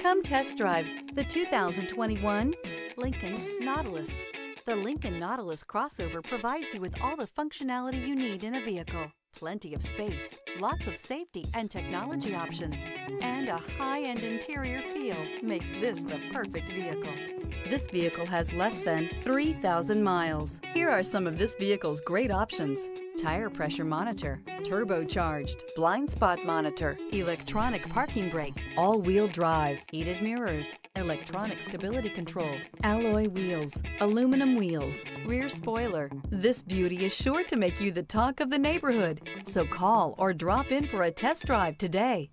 Come test drive the 2021 Lincoln Nautilus. The Lincoln Nautilus crossover provides you with all the functionality you need in a vehicle. Plenty of space, lots of safety and technology options, and a high-end interior feel makes this the perfect vehicle. This vehicle has less than 3,000 miles. Here are some of this vehicle's great options: tire pressure monitor, turbocharged, blind spot monitor, electronic parking brake, all-wheel drive, heated mirrors, electronic stability control, alloy wheels, aluminum wheels, rear spoiler. This beauty is sure to make you the talk of the neighborhood. So call or drop in for a test drive today.